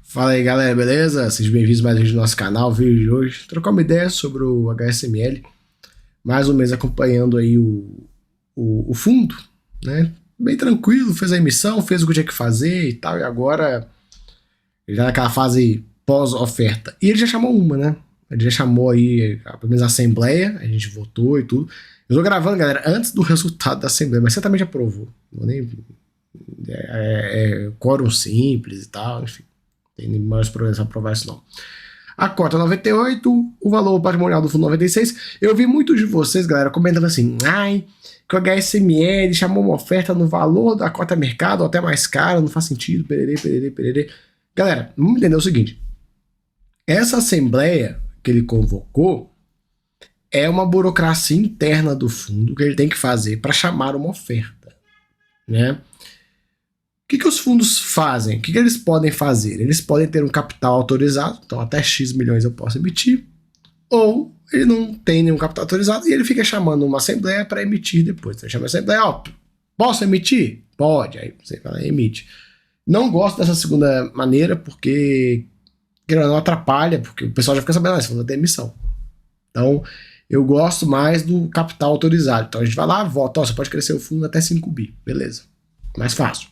Fala aí galera, beleza? Sejam bem-vindos a mais um vídeo do nosso canal. O vídeo de hoje, trocar uma ideia sobre o HSML. Mais um mês acompanhando aí o fundo, né? Bem tranquilo, fez a emissão, fez o que tinha que fazer e tal. E agora ele tá naquela fase pós-oferta. E ele já chamou uma, né? Ele já chamou aí, pelo menos a assembleia, a gente votou e tudo. Eu tô gravando, galera, antes do resultado da assembleia, mas certamente aprovou. Não nem quórum simples e tal, enfim. Tem mais problemas para aprovar isso não. A cota 98, o valor patrimonial do fundo 96. Eu vi muitos de vocês, galera, comentando assim, ai, que o HSML chamou uma oferta no valor da cota mercado, ou até mais caro, não faz sentido, pererê, pererê, pererê. Galera, vamos entender o seguinte, essa assembleia que ele convocou é uma burocracia interna do fundo que ele tem que fazer para chamar uma oferta, né? O que os fundos fazem? O que eles podem fazer? Eles podem ter um capital autorizado, então até X milhões eu posso emitir, ou ele não tem nenhum capital autorizado e ele fica chamando uma assembleia para emitir depois. Então, chama a assembleia, ó, posso emitir? Pode, aí você vai lá e emite. Não gosto dessa segunda maneira porque não atrapalha, porque o pessoal já fica sabendo, esse fundo vai ter emissão. Então, eu gosto mais do capital autorizado. Então a gente vai lá, vota, ó, você pode crescer o fundo até 5 bi, beleza, mais fácil.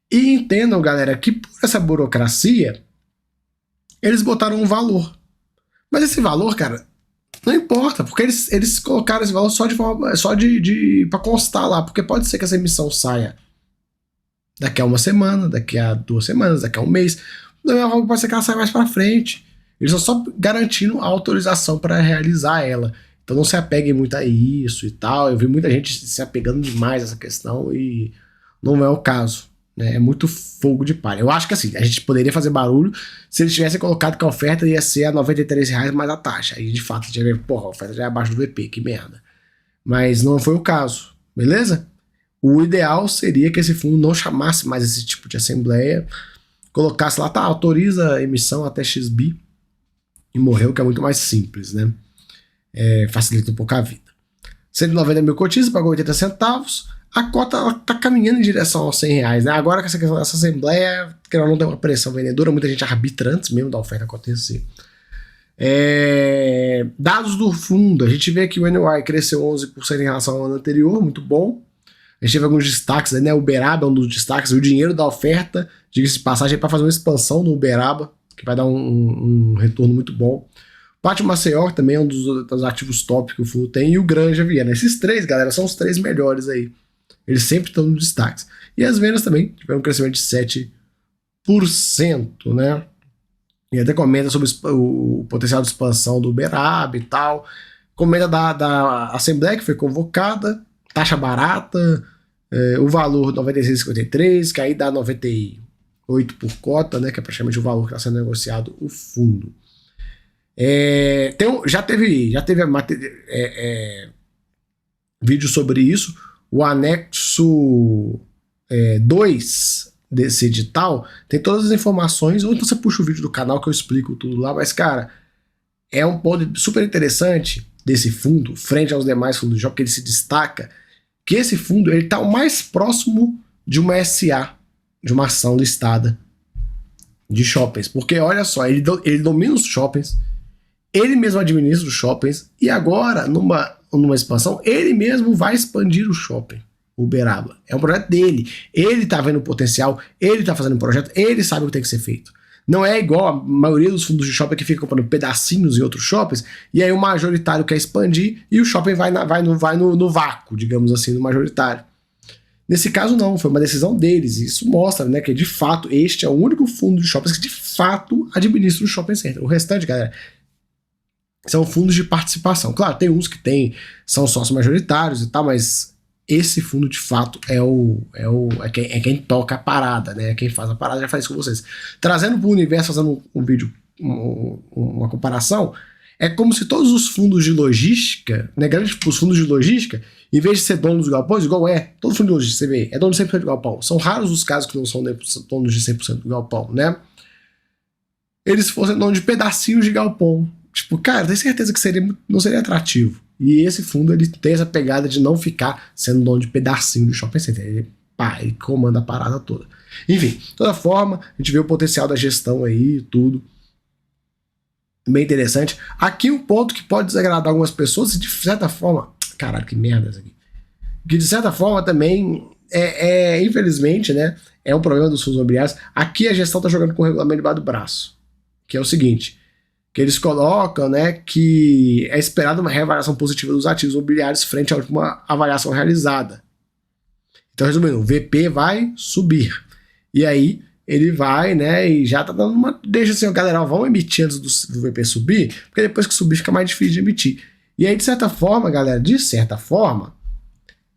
E entendam, galera, que por essa burocracia, eles botaram um valor. Mas esse valor, cara, não importa, porque eles colocaram esse valor só para constar lá, porque pode ser que essa emissão saia daqui a uma semana, daqui a 2 semanas, daqui a um mês, pode ser que ela saia mais para frente. Eles estão só garantindo a autorização para realizar ela. Então não se apeguem muito a isso e tal. Eu vi muita gente se apegando demais a essa questão e não é o caso. É muito fogo de palha. Eu acho que assim, a gente poderia fazer barulho se eles tivessem colocado que a oferta ia ser a R$93 mais a taxa. Aí de fato a gente ia ver, porra, a oferta já é abaixo do VP, que merda. Mas não foi o caso, beleza? O ideal seria que esse fundo não chamasse mais esse tipo de assembleia, colocasse lá, tá, autoriza a emissão até XB e morreu, que é muito mais simples, né? Facilita um pouco a vida. 190 mil cotistas, pagou 80 centavos. A cota está caminhando em direção aos R$100, né? Agora que essa assembleia, que ela não tem uma pressão vendedora, muita gente arbitra antes mesmo da oferta acontecer. Dados do fundo, a gente vê que o NY cresceu 11% em relação ao ano anterior, muito bom. A gente teve alguns destaques, né? O Uberaba é um dos destaques, o dinheiro da oferta, diga-se de passagem, para fazer uma expansão no Uberaba, que vai dar um retorno muito bom. Pátio Maceió também é um dos ativos top que o fundo tem, e o Granja Viana. Esses três, galera, são os três melhores aí. Eles sempre estão nos destaques. E as vendas também tiveram um crescimento de 7%, né? E até comenta sobre o potencial de expansão do Uberaba e tal. Comenta da Assembleia que foi convocada, taxa barata, o valor 96,53, que aí dá 98 por cota, né? Que é praticamente o valor que está sendo negociado o fundo. Já teve vídeo sobre isso. O anexo 2 desse edital tem todas as informações, ou então você puxa o vídeo do canal que eu explico tudo lá, mas cara, é um ponto super interessante desse fundo, frente aos demais fundos de shopping, que ele se destaca, que esse fundo ele está o mais próximo de uma SA, de uma ação listada de shoppings, porque olha só, ele domina os shoppings, ele mesmo administra os shoppings, e agora, numa expansão, ele mesmo vai expandir o shopping, o Uberaba. É um projeto dele. Ele tá vendo o potencial, ele tá fazendo o projeto, ele sabe o que tem que ser feito. Não é igual a maioria dos fundos de shopping que fica comprando pedacinhos em outros shoppings, e aí o majoritário quer expandir e o shopping vai no vácuo, digamos assim, no majoritário. Nesse caso não, foi uma decisão deles, e isso mostra, né, que de fato este é o único fundo de shoppings que de fato administra o shopping center. O restante, galera, são fundos de participação. Claro, tem uns que são sócios majoritários e tal, mas esse fundo de fato é quem toca a parada, né? Quem faz a parada já faz isso com vocês. Trazendo para o universo, fazendo um vídeo, uma comparação, é como se todos os fundos de logística, né, os fundos de logística, em vez de ser donos dos galpões, igual todo fundo de logística, você vê, é dono de 100% do galpão. São raros os casos que não são donos de 100% do galpão, né? Eles fossem donos de pedacinhos de galpão. Tipo, cara, tenho certeza que não seria atrativo. E esse fundo ele tem essa pegada de não ficar sendo dono de pedacinho do shopping center. Ele pá, ele comanda a parada toda. Enfim, de toda forma, a gente vê o potencial da gestão aí, tudo. Bem interessante. Aqui um ponto que pode desagradar algumas pessoas, e de certa forma, caralho, que merda isso aqui. Que de certa forma também infelizmente, né, é um problema dos fundos imobiliários. Aqui a gestão tá jogando com o regulamento debaixo do braço, que é o seguinte, que eles colocam, né, que é esperada uma reavaliação positiva dos ativos imobiliários frente à última avaliação realizada. Então, resumindo, o VP vai subir. E aí, ele vai, né, e já tá dando uma... Deixa assim, galera, vamos emitir antes do VP subir, porque depois que subir fica mais difícil de emitir. E aí, de certa forma, galera,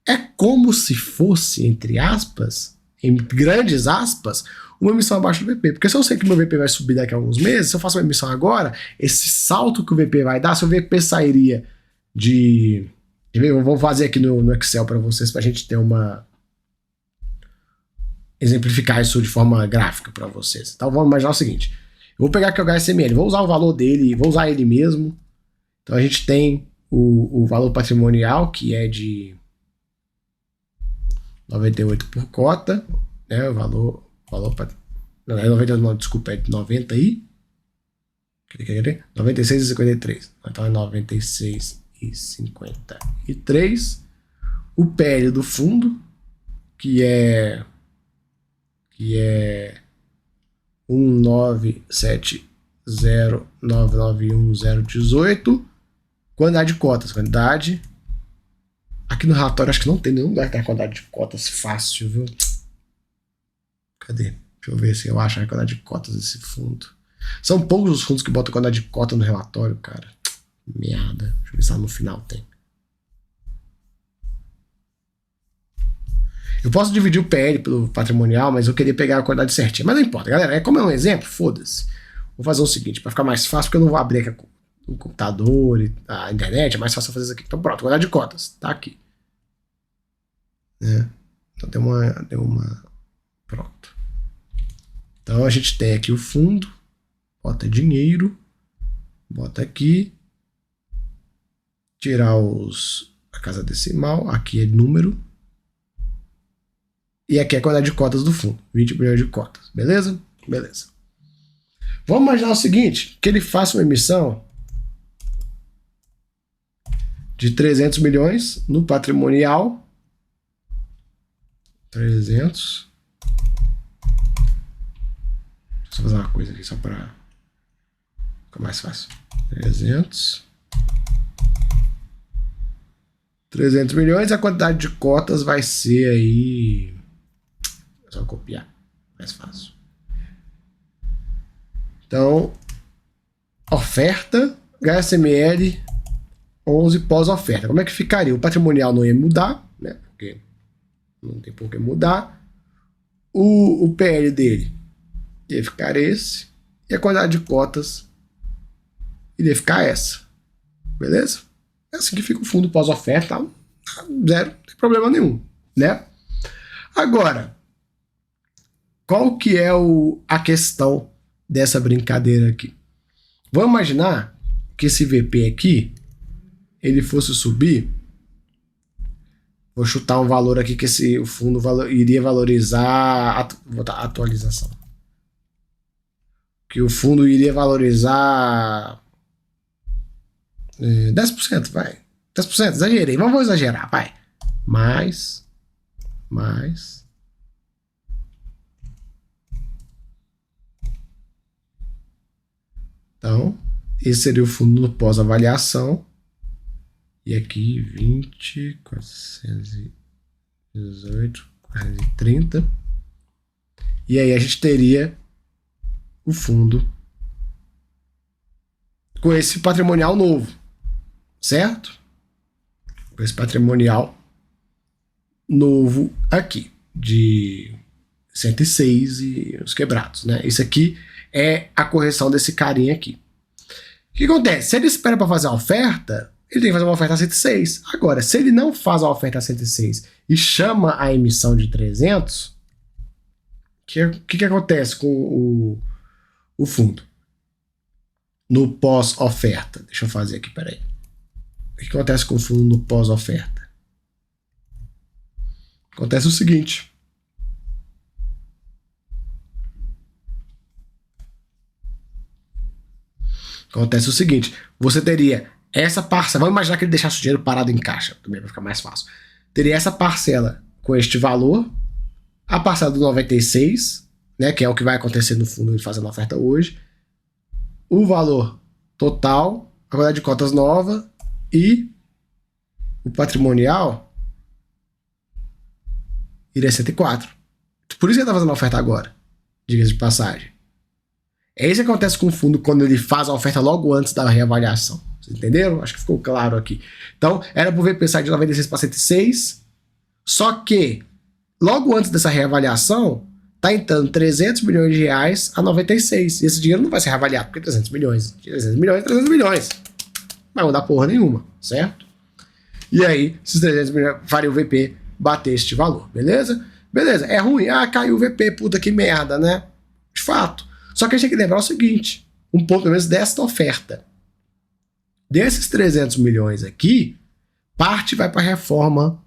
é como se fosse, entre aspas, em grandes aspas, uma emissão abaixo do VP. Porque se eu sei que o meu VP vai subir daqui a alguns meses, se eu faço uma emissão agora, esse salto que o VP vai dar, se o VP sairia de... Eu vou fazer aqui no Excel para vocês, para a gente ter uma... exemplificar isso de forma gráfica para vocês. Então vamos imaginar o seguinte. Eu vou pegar aqui o HSML, vou usar o valor dele, vou usar ele mesmo. Então a gente tem o valor patrimonial, que é de 98 por cota, né? O valor não é 99, não, desculpa, é de 90 aí. 96,53. Então é 96,53. O PL do fundo, que é 19709911018. Quantidade de cotas, quantidade. Aqui no relatório acho que não tem nenhum lugar que tem a quantidade de cotas fácil, viu? Cadê? Deixa eu ver se eu acho a quantidade de cotas desse fundo. São poucos os fundos que botam quantidade de cota no relatório, cara. Merda. Deixa eu ver se lá no final tem. Eu posso dividir o PL pelo patrimonial, mas eu queria pegar a quantidade certinha. Mas não importa, galera. Como é um exemplo, foda-se. Vou fazer o seguinte, para ficar mais fácil, porque eu não vou abrir aqui o computador e a internet, é mais fácil fazer isso aqui. Então pronto, quantidade de cotas. Tá aqui. Então tem uma... Pronto. Então a gente tem aqui o fundo. Bota dinheiro. Bota aqui. Tirar a casa decimal. Aqui é número. E aqui é a quantidade de cotas do fundo. 20 milhões de cotas. Beleza? Beleza. Vamos imaginar o seguinte. Que ele faça uma emissão de 300 milhões no patrimonial. 300. Deixa eu fazer uma coisa aqui só para ficar mais fácil. 300 milhões. A quantidade de cotas vai ser aí... É só copiar. Mais fácil. Então, oferta, HSML 11 pós-oferta. Como é que ficaria? O patrimonial não ia mudar, né? Porque não tem por que mudar. O PL dele ia ficar esse. E a quantidade de cotas iria ficar essa. Beleza? É assim que fica o fundo pós-oferta. Zero, não tem problema nenhum, né? Agora, qual que é a questão dessa brincadeira aqui? Vamos imaginar que esse VP aqui, ele fosse subir. Vou chutar um valor aqui que o fundo iria valorizar. Vou botar atualização. Que o fundo iria valorizar 10%, vai. 10%, exagerei. Vamos exagerar, vai. Mais. Então, esse seria o fundo no pós-avaliação. E aqui 20, 418, 430. E aí a gente teria o fundo com esse patrimonial novo, certo? Com esse patrimonial novo aqui, de 106 e os quebrados, né? Isso aqui é a correção desse carinha aqui. O que acontece? Se ele espera para fazer a oferta, ele tem que fazer uma oferta a 106. Agora, se ele não faz a oferta a 106 e chama a emissão de 300, o que acontece com o fundo? No pós-oferta. Deixa eu fazer aqui, peraí. O que acontece com o fundo no pós-oferta? Acontece o seguinte. Acontece o seguinte, você teria essa parcela, vamos imaginar que ele deixasse o dinheiro parado em caixa, também vai ficar mais fácil. Teria essa parcela com este valor, a parcela do 96, né, que é o que vai acontecer no fundo ele fazendo a oferta hoje, o valor total, a quantidade de cotas nova e o patrimonial iria 104. Por isso que ele está fazendo a oferta agora, diga-se de passagem. É isso que acontece com o fundo quando ele faz a oferta logo antes da reavaliação. Vocês entenderam? Acho que ficou claro aqui. Então, era para o VP sair de 96 para 106, só que logo antes dessa reavaliação, tá entrando 300 milhões de reais a 96. E esse dinheiro não vai ser reavaliado, porque 300 milhões, 300 milhões, 300 milhões. Não vai dar porra nenhuma, certo? E aí, esses 300 milhões faria o VP bater este valor, beleza? Beleza, é ruim. Ah, caiu o VP, puta que merda, né? De fato. Só que a gente tem que lembrar o seguinte, um ponto pelo menos desta oferta. Desses 300 milhões aqui, parte vai para a reforma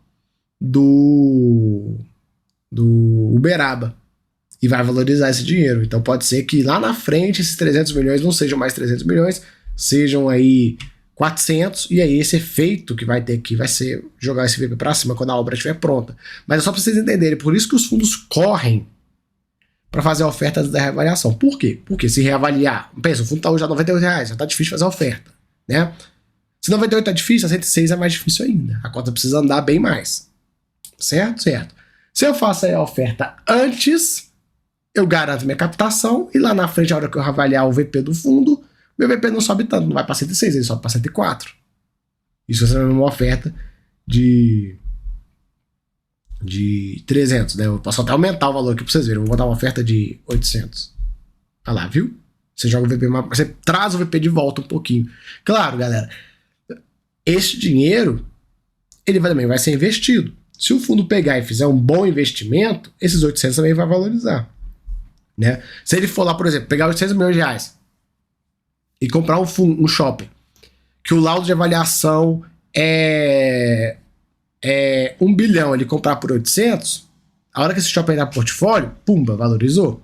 do Uberaba e vai valorizar esse dinheiro. Então pode ser que lá na frente esses 300 milhões não sejam mais 300 milhões, sejam aí 400, e aí esse efeito que vai ter aqui vai ser jogar esse VP para cima quando a obra estiver pronta. Mas é só para vocês entenderem, por isso que os fundos correm para fazer a oferta antes da reavaliação. Por quê? Porque se reavaliar, pensa, o fundo está hoje a R$98, já está difícil fazer a oferta, né? Se 98 é difícil, a 106 é mais difícil ainda. A conta precisa andar bem mais. Certo? Certo. Se eu faço aí a oferta antes, eu garanto minha captação, e lá na frente, a hora que eu avaliar o VP do fundo, meu VP não sobe tanto, não vai para 106, ele sobe para 104. Isso é uma oferta de 300, né? Eu posso até aumentar o valor aqui para vocês verem. Eu vou botar uma oferta de 800. Olha lá, viu? Você joga o VP, você traz o VP de volta um pouquinho. Claro, galera, este dinheiro, ele também vai ser investido. Se o fundo pegar e fizer um bom investimento, esses 800 também vai valorizar, né? Se ele for lá, por exemplo, pegar 800 milhões de reais e comprar um shopping, que o laudo de avaliação é 1 bilhão, ele comprar por 800, a hora que esse shopping entrar no portfólio, pumba, valorizou.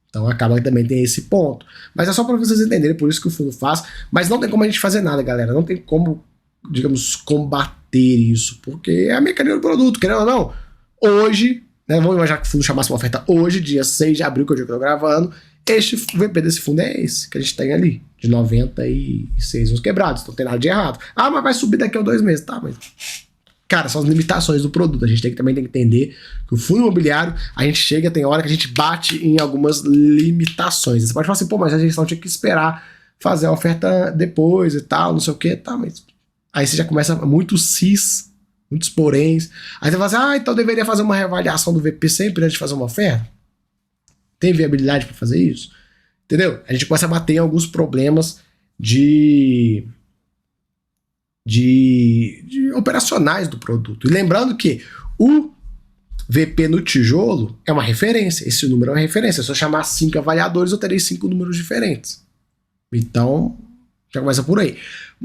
Então acaba que também tem esse ponto. Mas é só para vocês entenderem, por isso que o fundo faz. Mas não tem como a gente fazer nada, galera. Não tem como, digamos, combater isso, porque é a mecânica do produto, querendo ou não. Hoje, né, vamos imaginar que o fundo chamasse uma oferta hoje, dia 6 de abril, que é o dia que eu tô gravando, este VP desse fundo é esse, que a gente tem ali, de 96 uns quebrados, então não tem nada de errado. Ah, mas vai subir daqui a 2 meses, tá, mas... Cara, são as limitações do produto. A gente também tem que entender que o fundo imobiliário, a gente chega, tem hora que a gente bate em algumas limitações. Você pode falar assim, pô, mas a gente não tinha que esperar fazer a oferta depois e tal, não sei o que, tá, mas... Aí você já começa muitos cis, muitos poréns. Aí você fala assim, ah, então deveria fazer uma reavaliação do VP sempre antes de fazer uma oferta? Tem viabilidade para fazer isso? Entendeu? A gente começa a bater em alguns problemas de operacionais do produto. E lembrando que o VP no tijolo é uma referência. Esse número é uma referência. Se eu chamar 5 avaliadores, eu terei 5 números diferentes. Então, já começa por aí.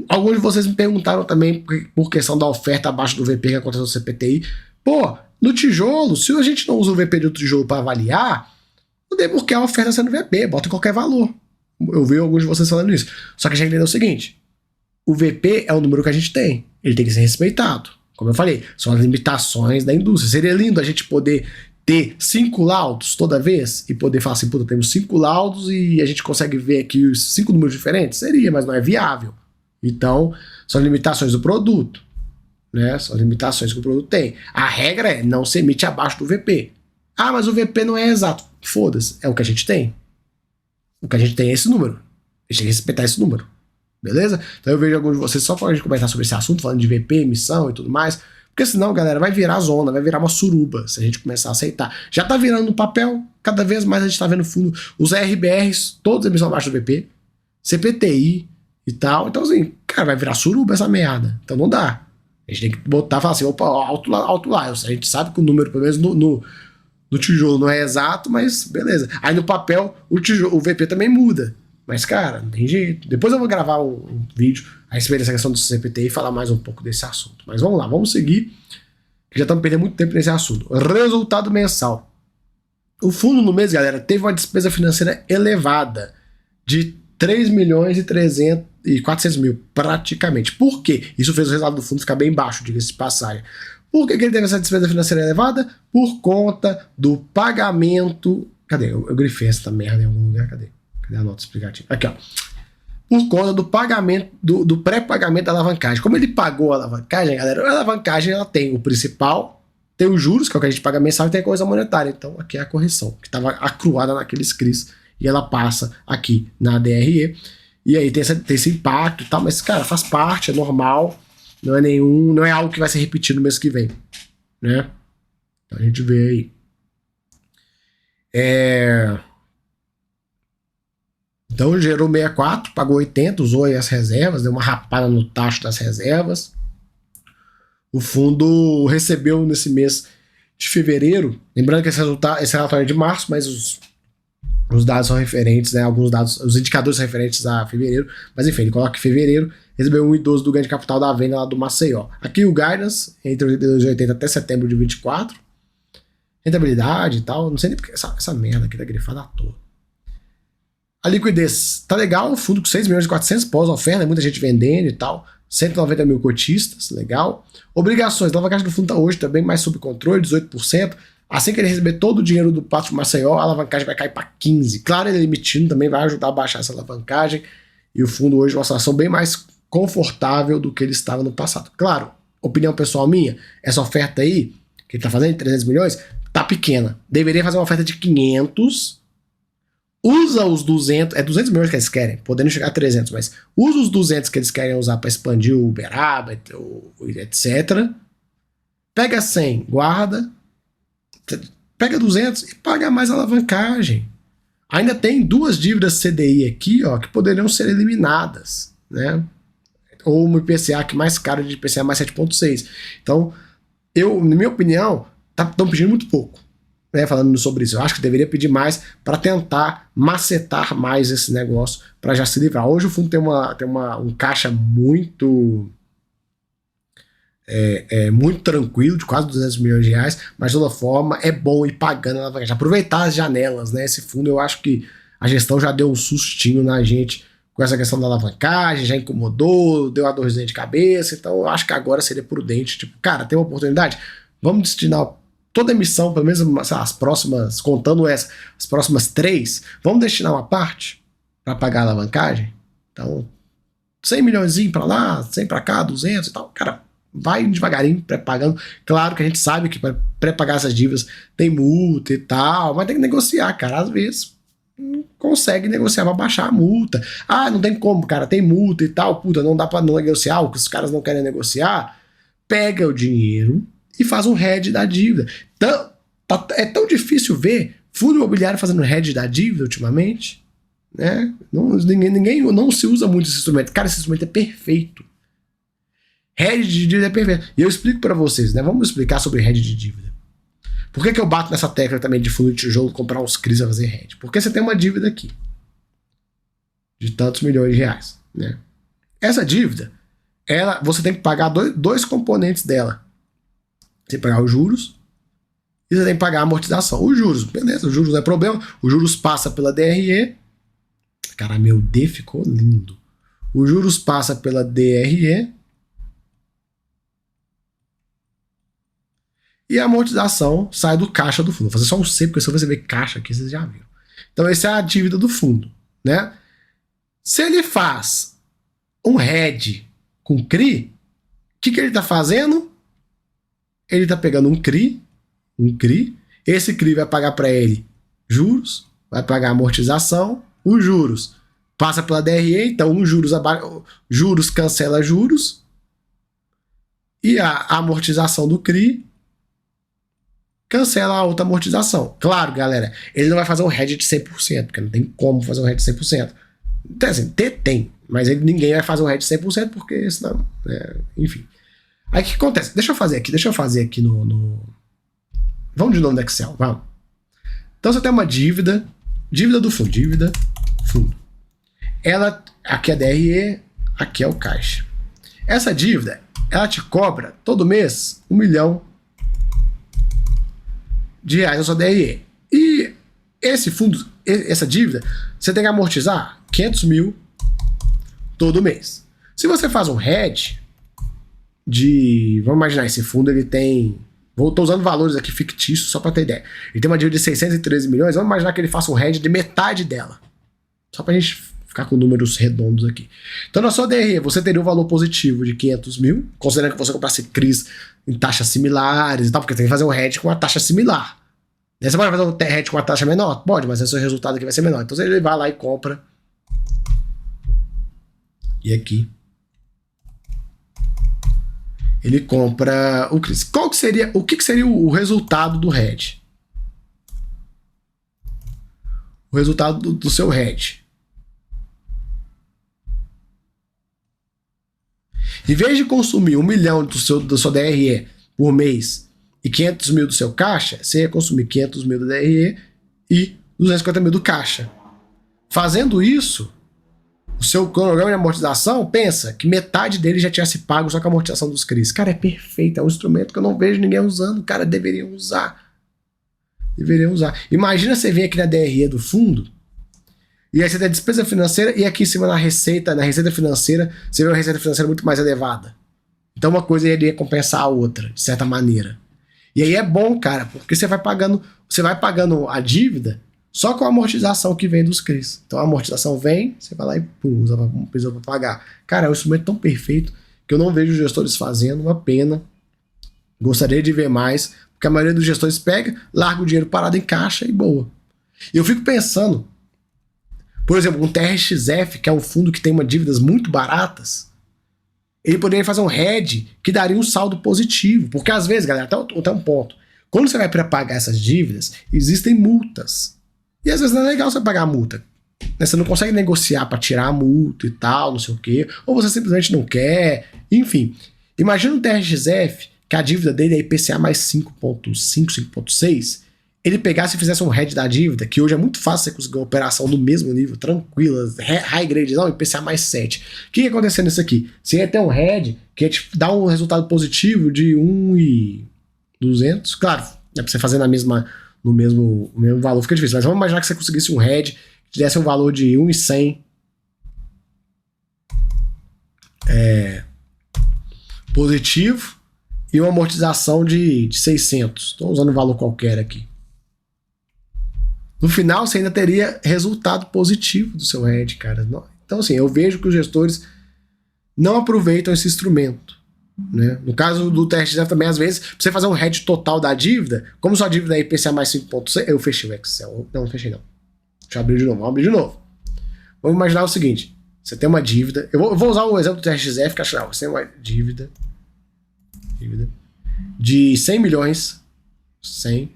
Alguns de vocês me perguntaram também por questão da oferta abaixo do VP que aconteceu no CPTI. Pô, no tijolo, se a gente não usa o VP do tijolo para avaliar, não tem por que a oferta sendo VP, bota qualquer valor. Eu vi alguns de vocês falando isso. Só que a gente entendeu o seguinte: o VP é o número que a gente tem. Ele tem que ser respeitado. Como eu falei, são as limitações da indústria. Seria lindo a gente poder ter 5 laudos toda vez e poder falar assim, puta, temos 5 laudos e a gente consegue ver aqui os 5 números diferentes? Seria, mas não é viável. Então, são limitações do produto, né? São limitações que o produto tem. A regra é não se emite abaixo do VP. Ah, mas o VP não é exato. Foda-se, é o que a gente tem. O que a gente tem é esse número. A gente tem que respeitar esse número. Beleza? Então eu vejo alguns de vocês só para a gente comentar sobre esse assunto, falando de VP, emissão e tudo mais. Porque senão, galera, vai virar zona, vai virar uma suruba se a gente começar a aceitar. Já tá virando no papel, cada vez mais a gente tá vendo fundo. Os RBRs, todos emissão abaixo do VP, CPTI e tal. Então, assim, cara, vai virar suruba essa merda. Então não dá. A gente tem que botar e falar assim, opa, alto lá. A gente sabe que o número, pelo menos no tijolo, não é exato, mas beleza. Aí no papel, o VP também muda. Mas, cara, não tem jeito. Depois eu vou gravar um vídeo a respeito dessa questão do CPTI e falar mais um pouco desse assunto. Mas vamos lá, vamos seguir, que já estamos perdendo muito tempo nesse assunto. Resultado mensal. O fundo no mês, galera, teve uma despesa financeira elevada de 3 milhões e 400 mil, praticamente. Por quê? Isso fez o resultado do fundo ficar bem baixo, diga-se de passagem. Por que ele teve essa despesa financeira elevada? Por conta do pagamento... Cadê? Eu grifei essa merda em algum lugar. Cadê a nota explicativa? Aqui, ó. Por conta do pagamento, do pré-pagamento da alavancagem. Como ele pagou a alavancagem, galera, a alavancagem ela tem o principal, tem os juros, que é o que a gente paga mensal, e tem a coisa monetária. Então, aqui é a correção, que estava acruada naqueles CRIs, e ela passa aqui na DRE. E aí tem esse impacto e tal, mas, cara, faz parte, é normal, não é algo que vai ser repetido no mês que vem, né? Então a gente vê aí. Então gerou 64, pagou 80, usou aí as reservas, deu uma rapada no tacho das reservas. O fundo recebeu nesse mês de fevereiro, lembrando que esse relatório é de março, mas os dados são referentes, né? Alguns dados, os indicadores são referentes a fevereiro, mas enfim, ele coloca que fevereiro recebeu 1,12 do ganho de capital da venda lá do Maceió. Aqui o guidance, entre 82,80 até setembro de 24, rentabilidade e tal, não sei nem porque essa merda aqui tá grifada à toa. A liquidez tá legal, o fundo com 6 milhões e 400 pós-oferta, muita gente vendendo e tal, 190 mil cotistas, legal. Obrigações, a alavancagem do fundo tá hoje também mais sob controle, 18%. Assim que ele receber todo o dinheiro do Pátio de Maceió, a alavancagem vai cair para 15%. Claro, ele emitindo também vai ajudar a baixar essa alavancagem, e o fundo hoje é uma situação bem mais confortável do que ele estava no passado. Claro, opinião pessoal minha, essa oferta aí, que ele tá fazendo de 300 milhões, tá pequena. Deveria fazer uma oferta de 500, usa os 200, é 200 milhões que eles querem, podendo chegar a 300, mas usa os 200 que eles querem usar para expandir o Uberaba, etc. Pega 100, guarda, pega 200 e paga mais alavancagem. Ainda tem 2 dívidas CDI aqui, ó, que poderiam ser eliminadas, né? Ou uma IPCA que mais cara de IPCA mais 7,6. Então, na minha opinião, estão pedindo muito pouco. Né, falando sobre isso, eu acho que deveria pedir mais para tentar macetar mais esse negócio para já se livrar. Hoje o fundo tem um caixa muito muito tranquilo, de quase 200 milhões de reais, mas de toda forma é bom ir pagando a alavancagem, aproveitar as janelas, né? Esse fundo eu acho que a gestão já deu um sustinho na gente com essa questão da alavancagem, já incomodou, deu uma dorzinha de cabeça, então eu acho que agora seria prudente, tipo, cara, tem uma oportunidade, vamos destinar toda emissão, pelo menos as próximas, contando as próximas 3, vamos destinar uma parte para pagar a alavancagem? Então, 100 milhões para lá, 100 para cá, 200 e tal. Cara, vai devagarinho pré-pagando. Claro que a gente sabe que para pré-pagar essas dívidas tem multa e tal, mas tem que negociar, cara. Às vezes não consegue negociar para baixar a multa. Ah, não tem como, cara, tem multa e tal. Puta, não dá para não negociar, o que os caras não querem negociar. Pega o dinheiro e faz um hedge da dívida. Então, é tão difícil ver fundo imobiliário fazendo hedge da dívida ultimamente, né? Ninguém não se usa muito esse instrumento. Cara, esse instrumento é perfeito. Hedge de dívida é perfeito. E eu explico para vocês, né? Vamos explicar sobre hedge de dívida. Por que eu bato nessa tecla também de fundo de tijolo, comprar uns CRIs a fazer hedge? Porque você tem uma dívida aqui de tantos milhões de reais, né? Essa dívida, você tem que pagar dois componentes dela. Você tem que pagar os juros e você tem que pagar a amortização. Os juros, beleza, os juros não é problema. Os juros passa pela DRE. Cara, meu D ficou lindo. Os juros passa pela DRE e a amortização sai do caixa do fundo. Vou fazer só um C, porque se você ver caixa aqui, vocês já viram. Então, essa é a dívida do fundo, né? Se ele faz um hedge com CRI, o que ele está fazendo? Ele está pegando um CRI, esse CRI vai pagar para ele juros, vai pagar amortização, os juros passa pela DRE, então juros cancela juros, e a amortização do CRI cancela a outra amortização. Claro, galera, ele não vai fazer um hedge de 100%, porque não tem como fazer um hedge de 100%. Então, assim, tem, mas ninguém vai fazer um hedge de 100%, porque senão, enfim. Aí o que acontece? Deixa eu fazer aqui no... Vamos de novo no Excel, vamos. Então você tem uma dívida do fundo, fundo. Ela, aqui é a DRE, aqui é o caixa. Essa dívida, ela te cobra todo mês R$1 milhão na sua DRE. E esse fundo, essa dívida, você tem que amortizar 500 mil todo mês. Se você faz um hedge de... Vamos imaginar, esse fundo ele tem... Estou usando valores aqui fictícios só para ter ideia. Ele tem uma dívida de 613 milhões, vamos imaginar que ele faça um hedge de metade dela. Só para a gente ficar com números redondos aqui. Então na sua DRE você teria um valor positivo de 500 mil, considerando que você comprasse CRIs em taxas similares e tal, porque tem que fazer um hedge com uma taxa similar. Você pode fazer um hedge com uma taxa menor? Pode, mas o seu resultado aqui vai ser menor. Então ele vai lá e compra. E aqui ele compra o CRIs. O que seria o resultado do hedge? O resultado do seu hedge. Em vez de consumir 1 milhão do seu DRE por mês e 500 mil do seu caixa, você ia consumir 500 mil do DRE e 250 mil do caixa. Fazendo isso, o seu cronograma de amortização, pensa que metade dele já tinha se pago só com a amortização dos CRIs. Cara, é perfeito, é um instrumento que eu não vejo ninguém usando. Cara, deveriam usar. Deveriam usar. Imagina você vir aqui na DRE do fundo, e aí você tem a despesa financeira, e aqui em cima na receita financeira, você vê uma receita financeira muito mais elevada. Então uma coisa iria compensar a outra, de certa maneira. E aí é bom, cara, porque você vai pagando a dívida só com a amortização que vem dos CRIs. Então a amortização vem, você vai lá e pum, usa para pagar. Cara, é um instrumento tão perfeito que eu não vejo os gestores fazendo, uma pena. Gostaria de ver mais, porque a maioria dos gestores pega, larga o dinheiro parado em caixa e boa. E eu fico pensando, por exemplo, um TRXF, que é um fundo que tem uma dívidas muito baratas, ele poderia fazer um hedge que daria um saldo positivo. Porque às vezes, galera, até um ponto, quando você vai para pagar essas dívidas, existem multas. E às vezes não é legal você pagar a multa. Você não consegue negociar para tirar a multa e tal, não sei o quê. Ou você simplesmente não quer. Enfim, imagina um TRXF que a dívida dele é IPCA mais 5,5, 5,6. Ele pegasse e fizesse um hedge da dívida, que hoje é muito fácil você conseguir uma operação do mesmo nível, tranquila, high grade, não, IPCA mais 7. O que ia acontecer nisso aqui? Você ia ter um hedge que ia te dar um resultado positivo de 1,200. Claro, é pra você fazer no mesmo valor, fica difícil, mas vamos imaginar que você conseguisse um hedge que te desse um valor de 1,100 positivo e uma amortização de 600. Estou usando um valor qualquer aqui. No final, você ainda teria resultado positivo do seu hedge, cara. Então, assim, eu vejo que os gestores não aproveitam esse instrumento, né? No caso do TRXF também, às vezes, pra você fazer um hedge total da dívida, como sua dívida é IPCA mais 5,6, eu fechei o Excel. Não fechei não. Deixa eu abrir de novo. Vamos abrir de novo. Vamos imaginar o seguinte. Você tem uma dívida. Eu vou usar o exemplo do TRXF, que acho que você tem uma dívida de 100 milhões. 100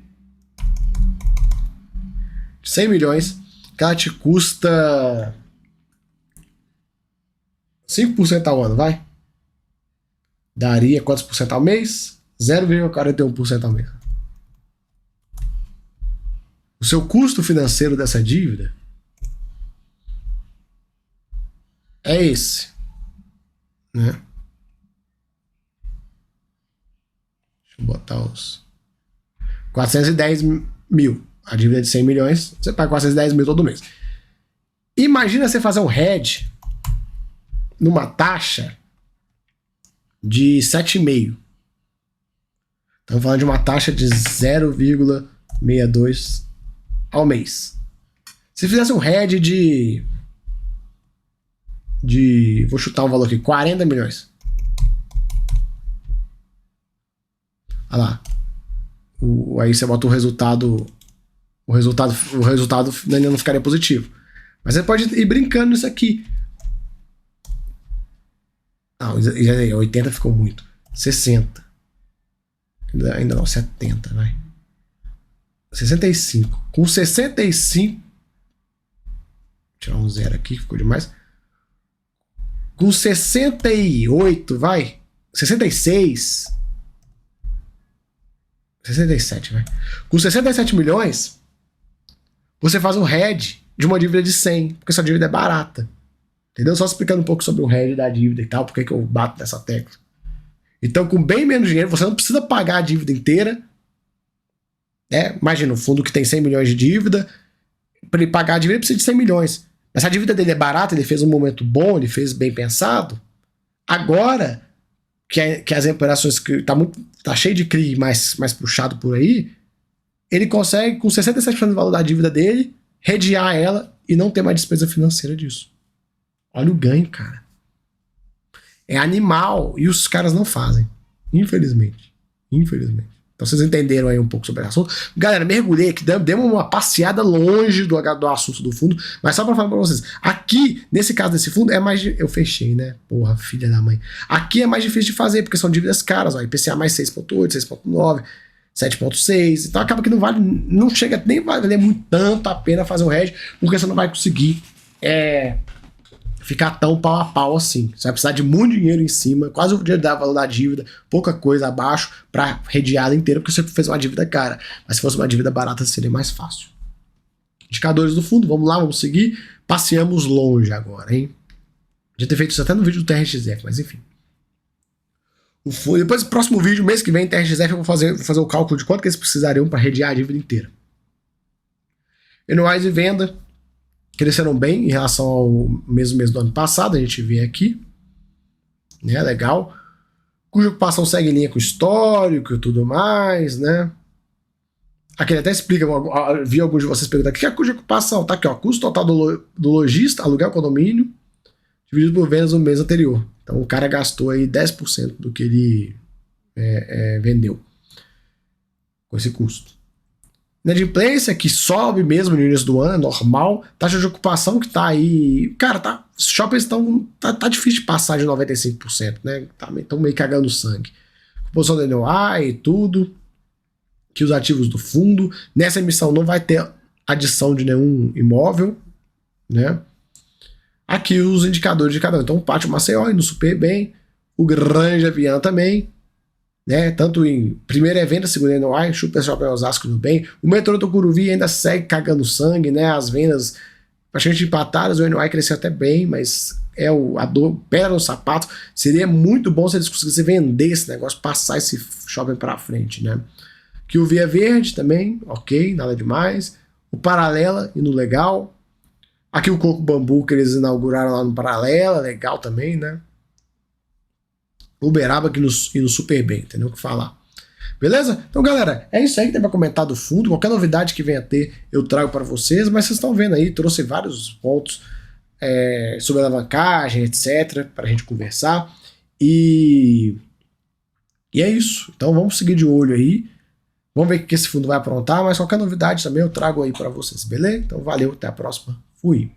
milhões, que ela te custa 5% ao ano, vai? Daria quantos por cento ao mês? 0,41% ao mês. O seu custo financeiro dessa dívida é esse, né? Deixa eu botar os 410 mil. A dívida é de 100 milhões, você paga 410 mil todo mês. Imagina você fazer um hedge numa taxa de 7,5. Estamos falando de uma taxa de 0,62 ao mês. Se fizesse um hedge vou chutar um valor aqui, 40 milhões. Olha lá. Aí você bota o resultado ainda não ficaria positivo. Mas você pode ir brincando nisso aqui. Não, 80 ficou muito. 60. Ainda não, 70, vai. 65. Com 65. Vou tirar um zero aqui, ficou demais. Com 68, vai. 66. 67, vai. Com 67 milhões, você faz um hedge de uma dívida de 100, porque sua dívida é barata. Entendeu? Só explicando um pouco sobre o hedge da dívida e tal, porque que eu bato nessa tecla. Então, com bem menos dinheiro, você não precisa pagar a dívida inteira. Né? Imagina, um fundo que tem 100 milhões de dívida, para ele pagar a dívida, ele precisa de 100 milhões. Mas se a dívida dele é barata, ele fez um momento bom, ele fez bem pensado, agora que as operações que tá cheio de CRI mais puxado por aí, ele consegue, com 67% do valor da dívida dele, redear ela e não ter mais despesa financeira disso. Olha o ganho, cara. É animal e os caras não fazem. Infelizmente. Então vocês entenderam aí um pouco sobre o assunto. Galera, mergulhei aqui, demos uma passeada longe do assunto do fundo, mas só pra falar pra vocês, aqui, nesse caso desse fundo, é mais... Eu fechei, né? Porra, filha da mãe. Aqui é mais difícil de fazer, porque são dívidas caras, ó, IPCA mais 6,8, 6,9, 7,6, então acaba que não chega nem vai valer muito tanto a pena fazer o hedge, porque você não vai conseguir ficar tão pau a pau assim. Você vai precisar de muito dinheiro em cima, quase o dinheiro da valor da dívida, pouca coisa abaixo para redear ela inteira, porque você fez uma dívida cara. Mas se fosse uma dívida barata, seria mais fácil. Indicadores do fundo, vamos lá, vamos seguir. Passeamos longe agora, hein? Já ter feito isso até no vídeo do TRXF, mas enfim. Depois do próximo vídeo, mês que vem, TRXF, eu vou fazer o cálculo de quanto que eles precisariam para redear a dívida inteira. Anuais de venda cresceram bem em relação ao mesmo mês do ano passado, a gente vê aqui, né, legal, cuja ocupação segue em linha com o histórico e tudo mais, né. Aqui ele até explica, vi alguns de vocês perguntando, o que é cuja ocupação? Tá aqui, ó, custo total do lojista, aluguel condomínio, dividido por vendas no mês anterior. Então o cara gastou aí 10% do que ele vendeu com esse custo. Inadimplência, que sobe mesmo no início do ano, é normal. Taxa de ocupação que tá aí... Cara, os shoppings estão... Tá difícil de passar de 95%, né? Estão meio cagando sangue. Composição do NOI e tudo. Aqui os ativos do fundo. Nessa emissão não vai ter adição de nenhum imóvel, né? Aqui os indicadores de cada um. Então o Pátio Maceió indo super bem. O Granja Viana também. Né, tanto em primeira é venda, segunda é NOI, Super Shopping Osasco no bem, o metrô do Curuvi ainda segue cagando sangue, né, as vendas praticamente empatadas, o NOI cresceu até bem, mas a dor, pedra no sapato, seria muito bom se eles conseguissem vender esse negócio, passar esse shopping para frente, né. Que o Via Verde também, ok, nada demais, o Paralela indo legal, aqui o Coco Bambu que eles inauguraram lá no Paralela, legal também, né. Uberaba aqui no super bem, entendeu o que falar. Beleza? Então, galera, é isso aí que tem pra comentar do fundo. Qualquer novidade que venha a ter, eu trago para vocês, mas vocês estão vendo aí, trouxe vários pontos sobre alavancagem, etc, pra gente conversar. E é isso. Então, vamos seguir de olho aí. Vamos ver o que esse fundo vai aprontar, mas qualquer novidade também eu trago aí para vocês, beleza? Então, valeu, até a próxima. Fui!